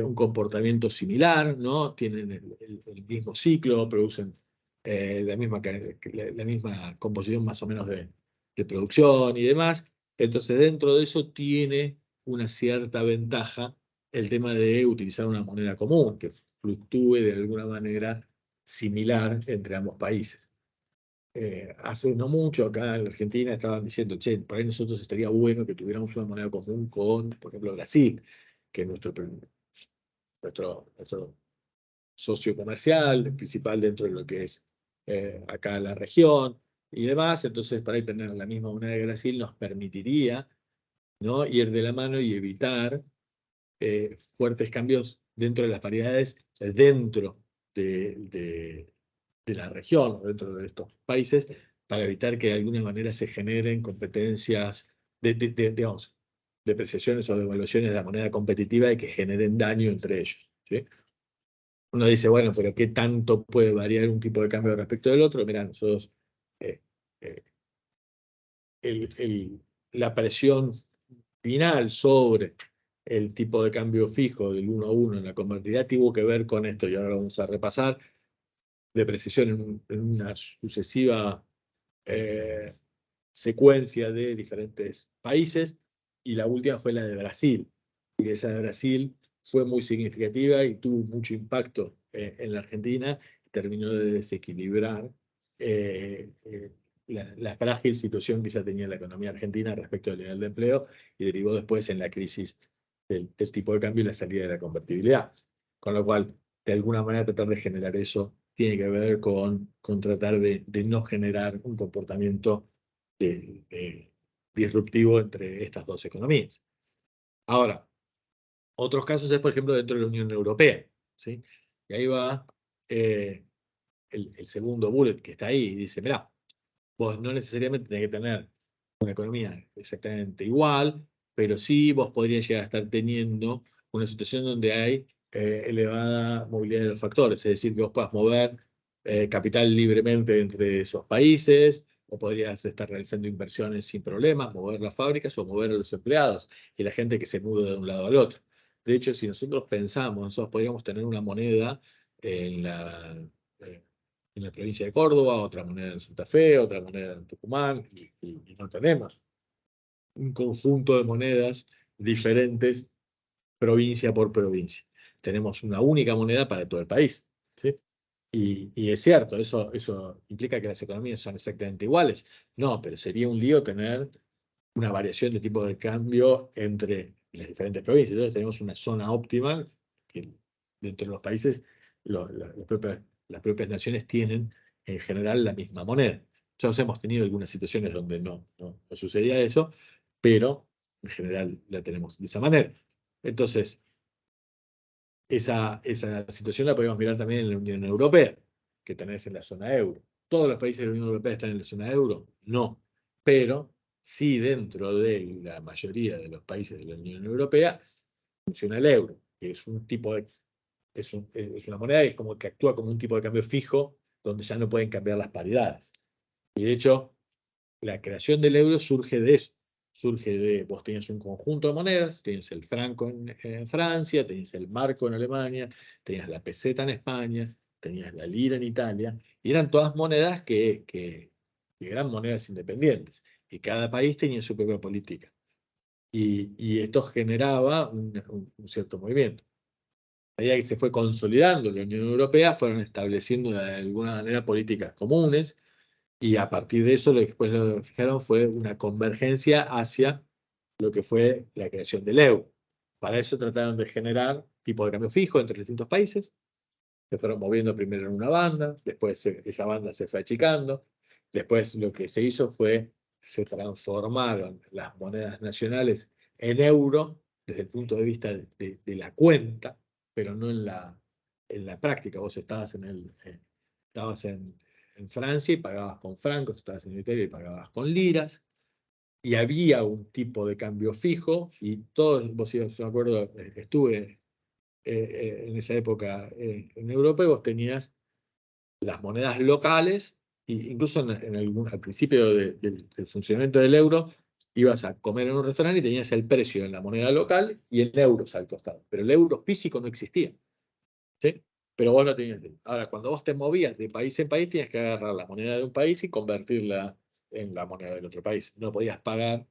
S1: un comportamiento similar, ¿no? Tienen el mismo ciclo, producen la misma composición más o menos de producción y demás. Entonces, dentro de eso tiene una cierta ventaja el tema de utilizar una moneda común que fluctúe de alguna manera similar entre ambos países. Hace no mucho acá en la Argentina estaban diciendo, che, por ahí nosotros estaría bueno que tuviéramos una moneda común con, por ejemplo, Brasil, que es nuestro socio comercial principal dentro de lo que es acá la región y demás. Entonces, para ahí tener la misma moneda de Brasil nos permitiría, ¿no?, ir de la mano y evitar fuertes cambios dentro de las paridades, o sea, dentro de la región, dentro de estos países, para evitar que de alguna manera se generen competencias, digamos, depreciaciones o devaluaciones de la moneda competitiva y que generen daño entre ellos. ¿Sí? Uno dice, bueno, pero ¿qué tanto puede variar un tipo de cambio respecto del otro? Mirá, nosotros, eh, eh, la presión final sobre el tipo de cambio fijo del 1 a 1 en la convertibilidad tuvo que ver con esto, y ahora lo vamos a repasar, depreciación en una sucesiva secuencia de diferentes países, y la última fue la de Brasil. Y esa de Brasil fue muy significativa y tuvo mucho impacto en la Argentina, y terminó de desequilibrar la frágil situación que ya tenía la economía argentina respecto al nivel de empleo, y derivó después en la crisis del tipo de cambio y la salida de la convertibilidad. Con lo cual, de alguna manera, tratar de generar eso tiene que ver con tratar de no generar un comportamiento disruptivo entre estas dos economías. Ahora, otros casos es, por ejemplo, dentro de la Unión Europea, ¿sí? Y ahí va el segundo bullet que está ahí y dice, mirá, vos no necesariamente tenés que tener una economía exactamente igual, pero sí vos podrías llegar a estar teniendo una situación donde hay elevada movilidad de los factores, es decir, que vos puedas mover capital libremente entre esos países, o podrías estar realizando inversiones sin problemas, mover las fábricas o mover a los empleados y la gente que se muda de un lado al otro. De hecho, si nosotros pensamos, nosotros podríamos tener una moneda en la provincia de Córdoba, otra moneda en Santa Fe, otra moneda en Tucumán, y no tenemos un conjunto de monedas diferentes provincia por provincia. Tenemos una única moneda para todo el país, ¿sí? Y es cierto, eso implica que las economías son exactamente iguales. No, pero sería un lío tener una variación de tipo de cambio entre las diferentes provincias. Entonces tenemos una zona óptima que dentro de los países las propias naciones tienen en general la misma moneda. Nosotros hemos tenido algunas situaciones donde no sucedía eso, pero en general la tenemos de esa manera. Entonces, esa situación la podemos mirar también en la Unión Europea, que tenés en la zona euro. ¿Todos los países de la Unión Europea están en la zona euro? No, pero sí dentro de la mayoría de los países de la Unión Europea funciona el euro, que es un tipo de... Es una moneda que es como que actúa como un tipo de cambio fijo, donde ya no pueden cambiar las paridades. Y de hecho, la creación del euro surge de eso. Surge de, vos tenías un conjunto de monedas, tenías el franco en Francia, tenías el marco en Alemania, tenías la peseta en España, tenías la lira en Italia, y eran todas monedas que eran monedas independientes, y cada país tenía su propia política. Y esto generaba un cierto movimiento. A medida que se fue consolidando la Unión Europea, fueron estableciendo de alguna manera políticas comunes, y a partir de eso lo que después lo fijaron fue una convergencia hacia lo que fue la creación del euro. Para eso trataron de generar tipos de cambio fijo entre distintos países. Se fueron moviendo primero en una banda, después esa banda se fue achicando. Después lo que se hizo fue, se transformaron las monedas nacionales en euro desde el punto de vista de la cuenta, pero no en la práctica. Vos estabas en Francia y pagabas con francos, estabas en Italia y pagabas con liras, y había un tipo de cambio fijo, y todos, vos, yo me acuerdo, estuve en esa época en Europa, y vos tenías las monedas locales, e incluso al principio del funcionamiento del euro, ibas a comer en un restaurante y tenías el precio en la moneda local y en euros al costado, pero el euro físico no existía, ¿sí? Pero vos lo tenías. Ahora, cuando vos te movías de país en país, tenías que agarrar la moneda de un país y convertirla en la moneda del otro país. No podías pagar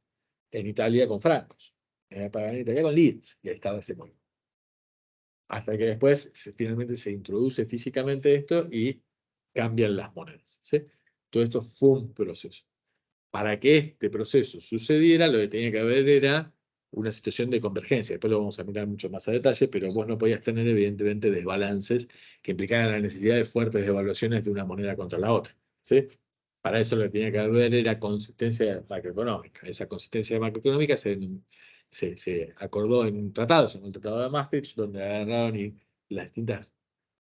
S1: en Italia con francos, tenías que pagar en Italia con liras, y ahí estaba ese movimiento. Hasta que después finalmente se introduce físicamente esto y cambian las monedas, ¿sí? Todo esto fue un proceso. Para que este proceso sucediera, lo que tenía que haber era una situación de convergencia. Después lo vamos a mirar mucho más a detalle, pero vos no podías tener evidentemente desbalances que implicaran la necesidad de fuertes devaluaciones de una moneda contra la otra, ¿sí? Para eso lo que tenía que haber era consistencia macroeconómica. Esa consistencia macroeconómica se acordó en un tratado, en el Tratado de Maastricht, donde agarraron y las distintas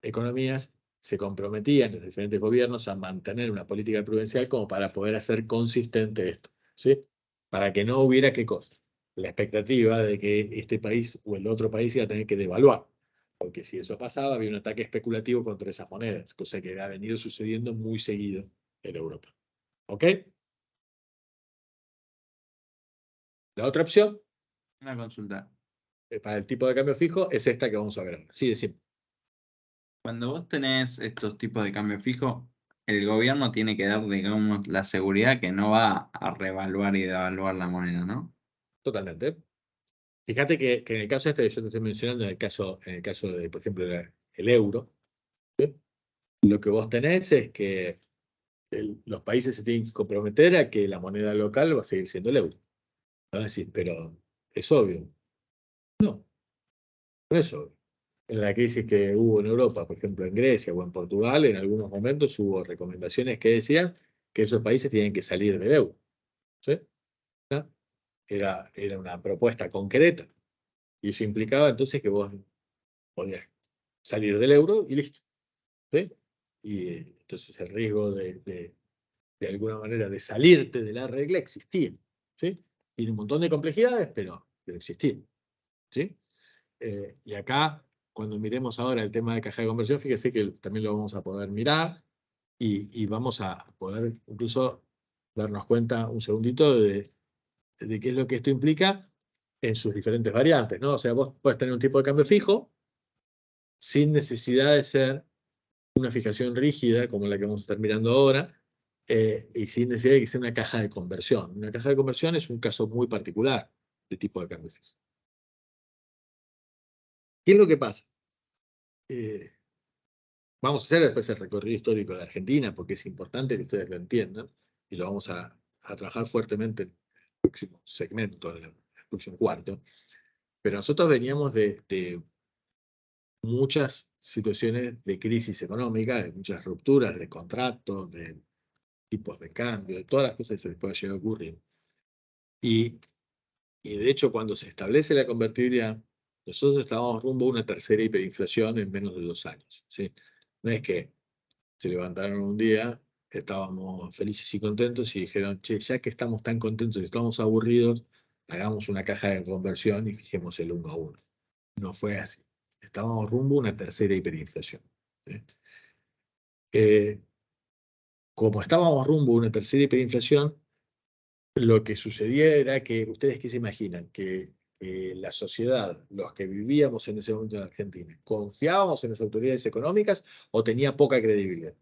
S1: economías se comprometían, los diferentes gobiernos, a mantener una política prudencial como para poder hacer consistente esto, ¿sí? Para que no hubiera, ¿qué cosa? La expectativa de que este país o el otro país iba a tener que devaluar. Porque si eso pasaba, había un ataque especulativo contra esas monedas, cosa que ha venido sucediendo muy seguido en Europa. ¿Ok? La otra opción
S4: Una consulta.
S1: para el tipo de cambio fijo es esta que vamos a ver ahora. Sí, decimos.
S4: Cuando vos tenés estos tipos de cambio fijo, el gobierno tiene que dar, digamos, la seguridad que no va a revaluar y devaluar la moneda, ¿no?
S1: Totalmente. Fíjate que en el caso este que yo te estoy mencionando, en el caso de, por ejemplo, el euro, ¿sí? Lo que vos tenés es que los países se tienen que comprometer a que la moneda local va a seguir siendo el euro. Van a decir, pero es obvio. No, no es obvio. En la crisis que hubo en Europa, por ejemplo, en Grecia o en Portugal, en algunos momentos hubo recomendaciones que decían que esos países tienen que salir del euro, ¿sí? ¿No? Era una propuesta concreta. Y eso implicaba entonces que vos podías salir del euro y listo, ¿sí? Y entonces el riesgo de alguna manera de salirte de la regla existía, ¿sí? Tiene un montón de complejidades, pero existía, ¿sí? Y acá, cuando miremos ahora el tema de caja de conversión, fíjese que también lo vamos a poder mirar y vamos a poder incluso darnos cuenta un segundito de qué es lo que esto implica en sus diferentes variantes, ¿no? O sea, vos puedes tener un tipo de cambio fijo sin necesidad de ser una fijación rígida como la que vamos a estar mirando ahora, y sin necesidad de que sea una caja de conversión. Una caja de conversión es un caso muy particular de tipo de cambio fijo. ¿Qué es lo que pasa? Vamos a hacer después el recorrido histórico de Argentina, porque es importante que ustedes lo entiendan, y lo vamos a trabajar fuertemente en el próximo segmento, en el próximo cuarto. Pero nosotros veníamos de muchas situaciones de crisis económica, de muchas rupturas de contratos, de tipos de cambio, de todas las cosas que se les puede llegar a ocurrir. Y de hecho, cuando se establece la convertibilidad, nosotros estábamos rumbo a una tercera hiperinflación en menos de 2 años, ¿sí? No es que se levantaron un día, estábamos felices y contentos y dijeron, che, ya que estamos tan contentos y estamos aburridos, hagamos una caja de conversión y fijemos el 1 a 1. No fue así. Estábamos rumbo a una tercera hiperinflación, ¿sí? Como estábamos rumbo a una tercera hiperinflación, lo que sucedía era que, ¿ustedes qué se imaginan? Que la sociedad, los que vivíamos en ese momento en Argentina, ¿confiábamos en las autoridades económicas o tenía poca credibilidad?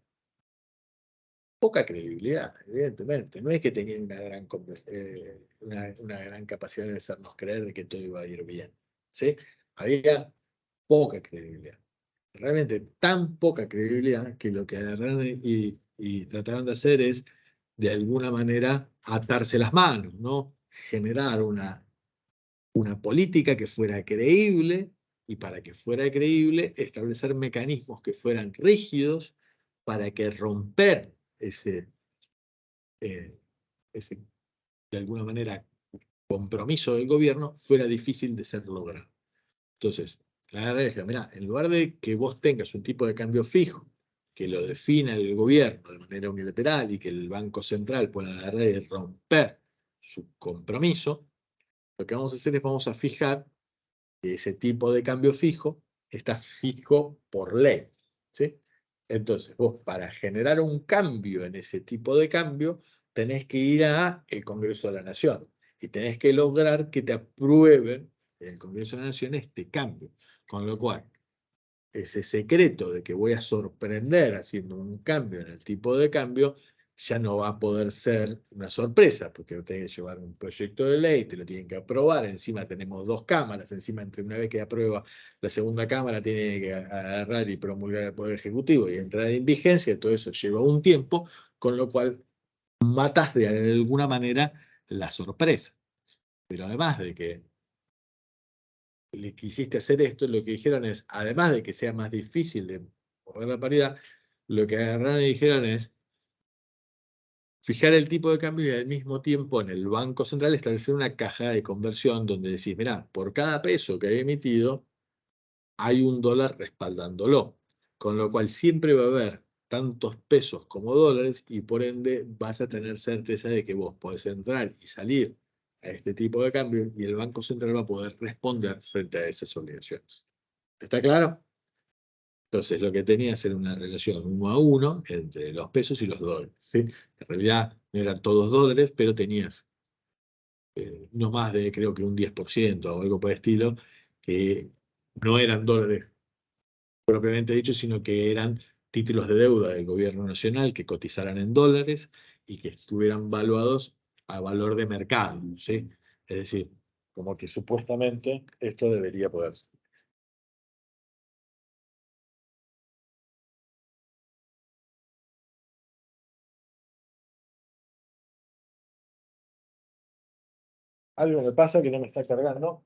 S1: Poca credibilidad, evidentemente. No es que tenían una gran capacidad de hacernos creer de que todo iba a ir bien, ¿sí? Había poca credibilidad. Realmente tan poca credibilidad que lo que agarraron y trataron de hacer es, de alguna manera, atarse las manos, ¿no? Generar una política que fuera creíble, y para que fuera creíble, establecer mecanismos que fueran rígidos para que romper ese, de alguna manera, compromiso del gobierno fuera difícil de ser logrado. Entonces, la verdad es que, mira, en lugar de que vos tengas un tipo de cambio fijo, que lo defina el gobierno de manera unilateral y que el Banco Central pueda agarrar y romper su compromiso, lo que vamos a hacer es vamos a fijar que ese tipo de cambio fijo está fijo por ley, ¿sí? Entonces, vos para generar un cambio en ese tipo de cambio, tenés que ir al Congreso de la Nación y tenés que lograr que te aprueben en el Congreso de la Nación este cambio. Con lo cual, ese secreto de que voy a sorprender haciendo un cambio en el tipo de cambio ya no va a poder ser una sorpresa, porque tenés que llevar un proyecto de ley, te lo tienen que aprobar, encima tenemos 2 cámaras, encima entre una vez que aprueba la segunda cámara tiene que agarrar y promulgar el Poder Ejecutivo y entrar en vigencia, todo eso lleva un tiempo, con lo cual matas de alguna manera la sorpresa. Pero además de que le quisiste hacer esto, lo que dijeron es, además de que sea más difícil de mover la paridad, lo que agarraron y dijeron es fijar el tipo de cambio y al mismo tiempo en el Banco Central establecer una caja de conversión donde decís, mirá, por cada peso que he emitido, hay un dólar respaldándolo. Con lo cual siempre va a haber tantos pesos como dólares y por ende vas a tener certeza de que vos podés entrar y salir a este tipo de cambio y el Banco Central va a poder responder frente a esas obligaciones. ¿Está claro? Entonces lo que tenías era una relación 1 a 1 entre los pesos y los dólares, ¿sí? En realidad no eran todos dólares, pero tenías no más de creo que un 10% o algo por el estilo, que no eran dólares propiamente dicho, sino que eran títulos de deuda del gobierno nacional que cotizaran en dólares y que estuvieran valuados a valor de mercado, ¿sí? Es decir, como que supuestamente esto debería poder ser. Algo me pasa que no me está cargando.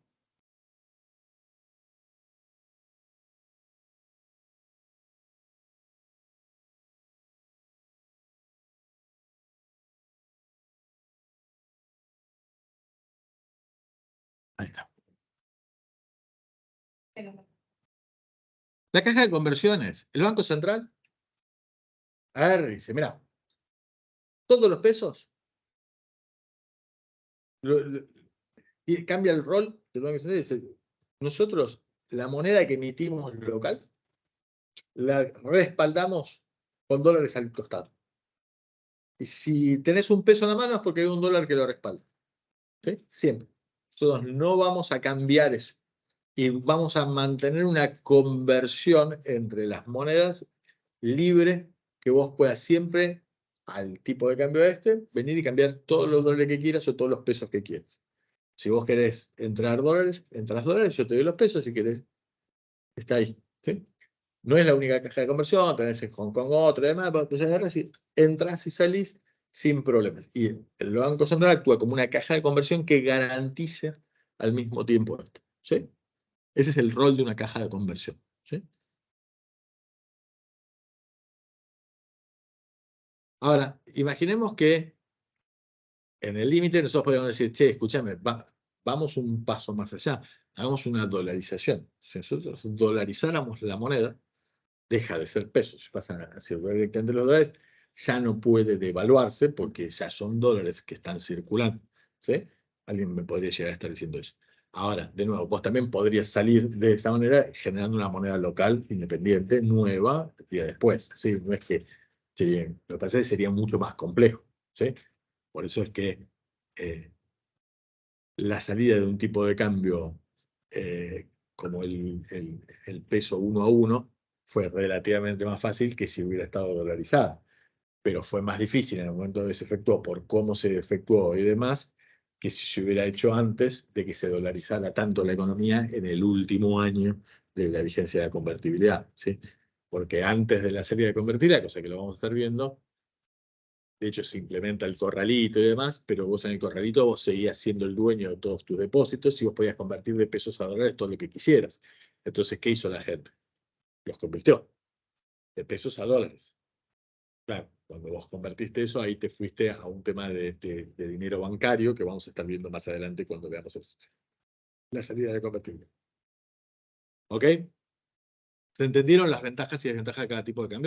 S1: Ahí está. La caja de conversiones, el Banco Central, agarra y dice, mira, todos los pesos, y cambia el rol del Banco Central y dice, nosotros la moneda que emitimos local, la respaldamos con dólares al costado. Y si tenés un peso en la mano es porque hay un dólar que lo respalda. ¿Sí? Siempre. Nosotros no vamos a cambiar eso. Y vamos a mantener una conversión entre las monedas libre que vos puedas siempre, al tipo de cambio venir y cambiar todos los dólares que quieras o todos los pesos que quieras. Si vos querés entrar dólares, entras dólares, yo te doy los pesos si querés. Está ahí. ¿Sí? No es la única caja de conversión, tenés en Hong Kong otro y demás, pues entras y salís sin problemas. Y el Banco Central actúa como una caja de conversión que garantiza al mismo tiempo esto. ¿Sí? Ese es el rol de una caja de conversión. ¿Sí? Ahora, imaginemos que en el límite nosotros podríamos decir, che, escúchame, vamos un paso más allá, hagamos una dolarización. Si nosotros dolarizáramos la moneda, deja de ser pesos, si pasan a circular directamente los dólares, ya no puede devaluarse porque ya son dólares que están circulando. ¿Sí? Alguien me podría llegar a estar diciendo eso. Ahora, de nuevo, vos también podrías salir de esta manera generando una moneda local independiente, nueva, el día después. ¿Sí? No es que lo que pasa es que sería mucho más complejo. ¿Sí? Por eso es que la salida de un tipo de cambio como el peso 1 a 1 fue relativamente más fácil que si hubiera estado dolarizada, pero fue más difícil en el momento de que se efectuó por cómo se efectuó y demás, que si se hubiera hecho antes de que se dolarizara tanto la economía en el último año de la vigencia de la convertibilidad, ¿sí? Porque antes de la serie de convertibilidad, cosa que lo vamos a estar viendo, De hecho, se implementa el corralito y demás, pero vos en el corralito vos seguías siendo el dueño de todos tus depósitos y vos podías convertir de pesos a dólares todo lo que quisieras. Entonces, ¿qué hizo la gente? Los convirtió de pesos a dólares. Claro, cuando vos convertiste eso, ahí te fuiste a un tema de dinero bancario que vamos a estar viendo más adelante cuando veamos la salida de convertible. ¿Ok? ¿Se entendieron las ventajas y desventajas de cada tipo de cambio?